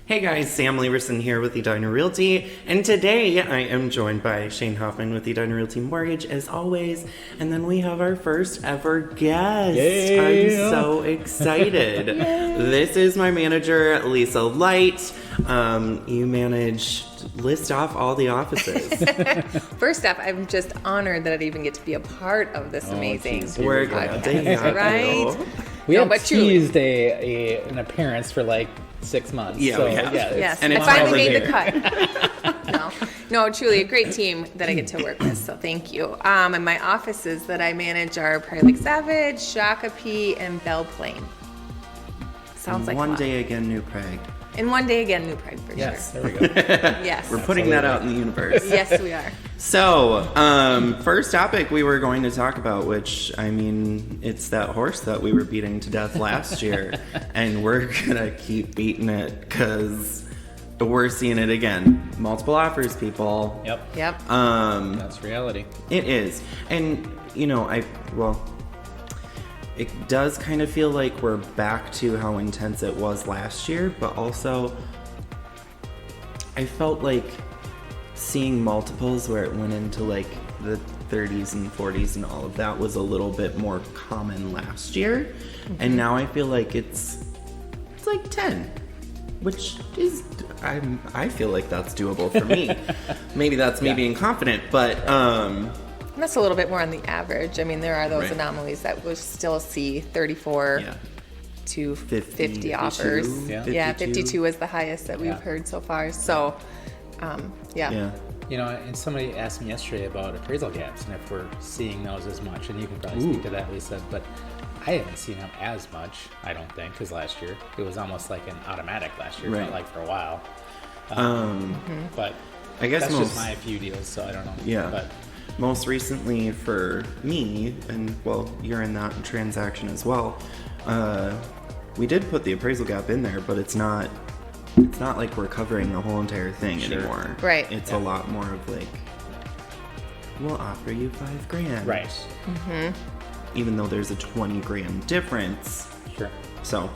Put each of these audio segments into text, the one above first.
Hey guys, Sam Leverson here with Edina Realty, and today I am joined by Shane Hoffman with Edina Realty Mortgage, as always, and then we have our first ever guest. Yay. I'm so excited. This is my manager, Lisa Leicht. You list off all the offices. First off, I'm just honored that I'd even get to be a part of this amazing geez, We're glad to have right? you. We have but truly. teased an appearance for like 6 months. Yeah, we have. Yes, And I it's finally already made the cut. No, truly a great team that I get to work with, so thank you. And my offices that I manage are Prairie Lake Savage, Shakopee, and Belle Plaine. Sounds like a One lot. day again, New Prague. And one day again, New Pride for Yes, sure. there we go. Yes. We're putting that out in the universe. Yes, we are. So, first topic we were going to talk about, which, I mean, it's that horse that we were beating to death last year, and we're gonna keep beating it because we're seeing it again. Multiple offers, people. Yep. Yep. That's reality. It is. And, it does kind of feel like we're back to how intense it was last year, but also I felt like seeing multiples where it went into like the 30s and 40s and all of that was a little bit more common last year. And now I feel like it's like 10, which is I feel like that's doable for me. Maybe that's me being confident, but And that's a little bit more on the average. I mean, there are those Right. anomalies that we'll still see 34 to 50 offers. 52. Yeah, 52 is the highest that we've Yeah. heard so far. So, yeah. You know, and somebody asked me yesterday about appraisal gaps and if we're seeing those as much, and you can probably speak to that, Lisa, but I haven't seen them as much, I don't think, because last year it was almost like an automatic last year, Right. felt like for a while. But I guess that's most just my few deals, so I don't know. Yeah. But most recently for me, and well, you're in that transaction as well, we did put the appraisal gap in there, but it's not like we're covering the whole entire thing anymore. Right. It's a lot more of like, we'll offer you $5,000. right. Even though there's a 20 grand difference. Sure. So,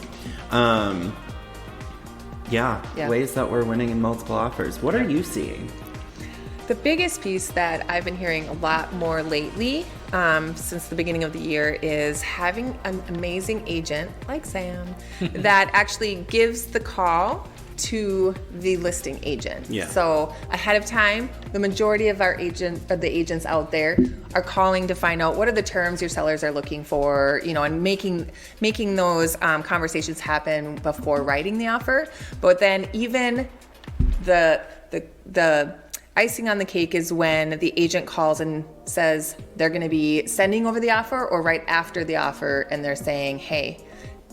Yeah. ways that we're winning in multiple offers. What are you seeing? the biggest piece that I've been hearing a lot more lately, since the beginning of the year, is having an amazing agent like Sam that actually gives the call to the listing agent. Yeah. So ahead of time, the majority of the agents out there are calling to find out what are the terms your sellers are looking for, and making those conversations happen before writing the offer. But then even the icing on the cake is when the agent calls and says they're going to be sending over the offer, or right after the offer, and they're saying, hey,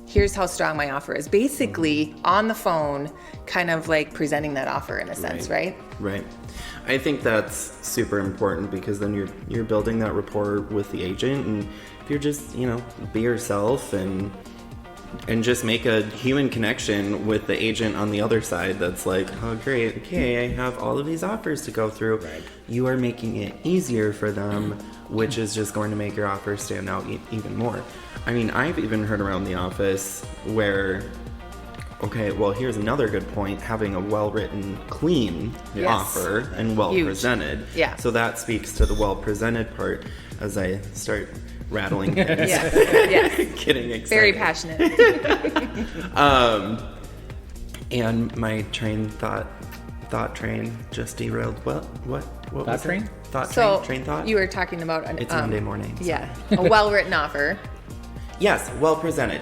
here's how strong my offer is. Basically, on the phone, kind of like presenting that offer in a sense, right? Right. I think that's super important, because then you're building that rapport with the agent, and if you're just, be yourself and just make a human connection with the agent on the other side that's like, oh great, okay, I have all of these offers to go through. Right. You are making it easier for them, which is just going to make your offer stand out even more. I mean, I've even heard around the office where, okay, well, here's another good point, having a well-written, clean Yes. offer and well-presented. Yeah. So that speaks to the well-presented part as I start rattling things. Yeah. Yes. Getting excited. Very passionate. And my thought train just derailed. What Thought was train? It? Thought So train thought? you were talking about It's Monday morning. So. Yeah, a well-written offer. Yes, well presented.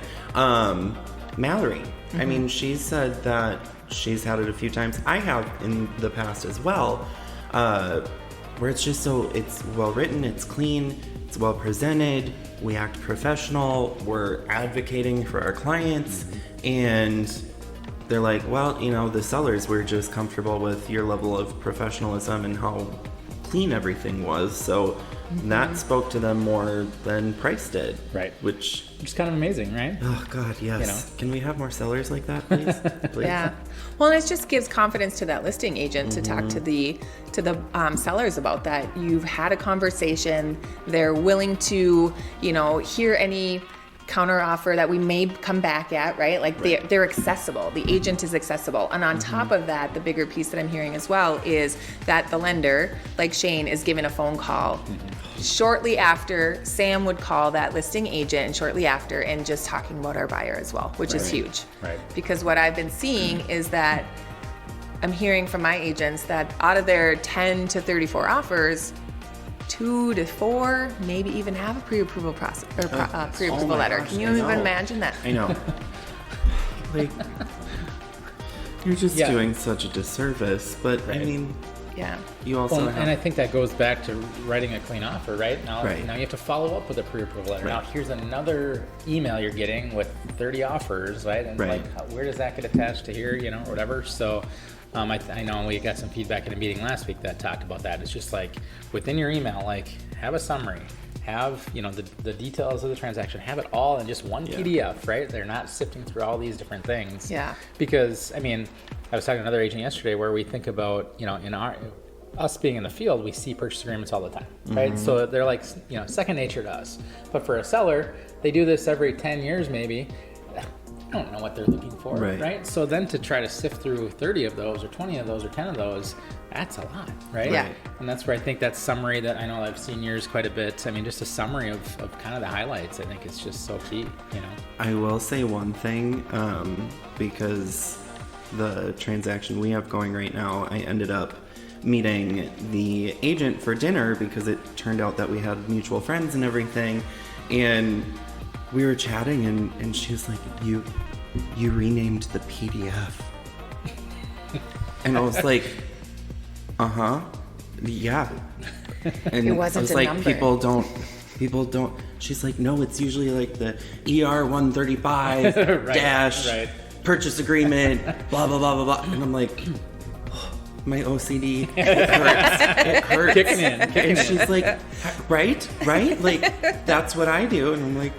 Mallory, Mm-hmm. I mean, she said that she's had it a few times. I have in the past as well, where it's just it's well written, it's clean, it's well presented, we act professional, we're advocating for our clients, and they're like, well, the sellers were just comfortable with your level of professionalism and how clean everything was, so that spoke to them more than price did. Right. Which, It's kind of amazing, right? oh God, yes. Can we have more sellers like that, please? Please. Yeah. Well, and it just gives confidence to that listing agent to talk to the sellers about that. You've had a conversation. They're willing to, hear any counter offer that we may come back at, right? Like they're accessible. The agent is accessible. And on top of that, the bigger piece that I'm hearing as well is that the lender, like Shane, is given a phone call shortly after. Sam would call that listing agent and shortly after and just talking about our buyer as well, which is huge. Right. Because what I've been seeing is that I'm hearing from my agents that out of their 10 to 34 offers, 2 to 4 maybe even have a pre-approval process or pre-approval letter. Gosh, Can you I even know. imagine that? I know. Like, you're just doing such a disservice. But I mean, Yeah. you also have. And I think that goes back to writing a clean offer, right? Now you have to follow up with a pre-approval letter. Now here's another email you're getting with 30 offers, right? And like, where does that get attached to here, or whatever. So I know we got some feedback in a meeting last week that talked about that. It's just like within your email, like have a summary, have the details of the transaction, have it all in just one PDF, right? They're not sifting through all these different things. Yeah. Because I was talking to another agent yesterday where we think about in us being in the field, we see purchase agreements all the time, right? So they're like second nature to us. But for a seller, they do this every 10 years maybe. I don't know what they're looking for, right? So then to try to sift through 30 of those or 20 of those or 10 of those, that's a lot, right? Yeah. And that's where I think that summary that I know I've seen yours quite a bit. Just a summary of kind of the highlights. I think it's just so key, I will say one thing, because the transaction we have going right now, I ended up meeting the agent for dinner because it turned out that we had mutual friends and everything. And we were chatting and she was like, you renamed the PDF. And I was like, yeah. And It wasn't I was a like, number. people don't. She's like, no, it's usually like the ER 135 dash purchase agreement, blah, blah, blah, blah, blah. And I'm like, my OCD, it hurts. It hurts. Kicking in. And she's like, right? Like, that's what I do. And I'm like,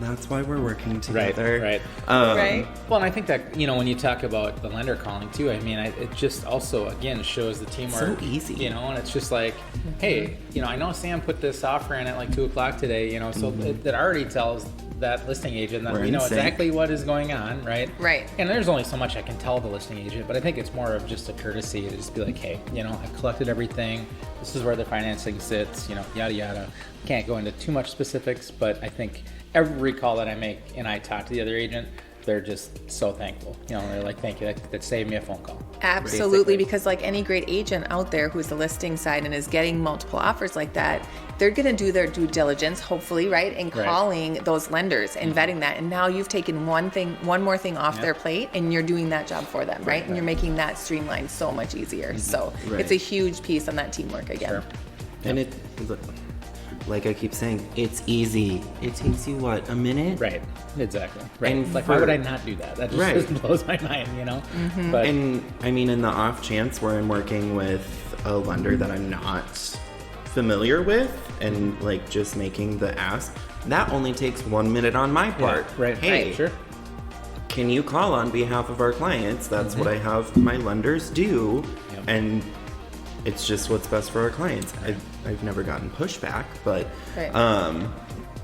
that's why we're working together. Right. Well, and I think that, when you talk about the lender calling too, it just also, again, shows the teamwork. So easy. And it's just like, hey, I know Sam put this offer in at like 2 o'clock today, so that already tells that listing agent that We're we know in sync. exactly what is going on, right? Right. And there's only so much I can tell the listing agent, but I think it's more of just a courtesy to just be like, hey, I've collected everything. This is where the financing sits, yada, yada. Can't go into too much specifics, but I think every call that I make and I talk to the other agent, they're just so thankful. They're like, thank you, that saved me a phone call. Absolutely, basically. because like any great agent out there who's the listing side and is getting multiple offers like that, they're going to do their due diligence, hopefully, right? And calling those lenders and vetting that. And now you've taken one more thing off their plate and you're doing that job for them, right? And you're making that streamline so much easier. So it's a huge piece on that teamwork again. Sure. And it, like I keep saying, it's easy. It takes you, what, a minute? Right, exactly. Right. And like, why would I not do that? That just blows my mind, But And in the off chance where I'm working with a lender that I'm not familiar with and like just making the ask, that only takes 1 minute on my part. right. Hey, Right, sure. can you call on behalf of our clients? That's what I have my lenders do. Yep. And it's just what's best for our clients. I've never gotten pushback, but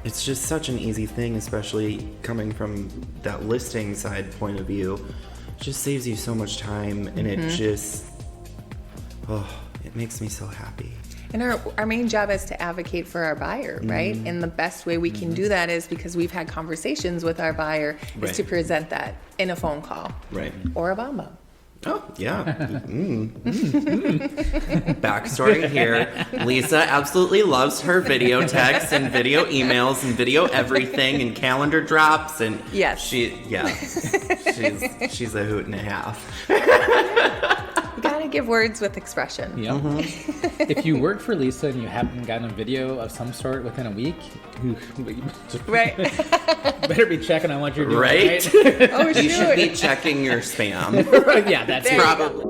it's just such an easy thing, especially coming from that listing side point of view. It just saves you so much time, and it just, it makes me so happy. And our main job is to advocate for our buyer, right? And the best way we can do that is because we've had conversations with our buyer is to present that in a phone call. Right. Or a BOMO. Oh, yeah. Backstory here. Lisa absolutely loves her video texts and video emails and video everything and calendar drops and Yes. she's a hoot and a half. You gotta give words with expression. Yep. If you work for Lisa and you haven't gotten a video of some sort within a week, Right. better be checking on what you're doing. Right? Oh, You should be shoot. checking your spam. Yeah, that's There you go. Probably.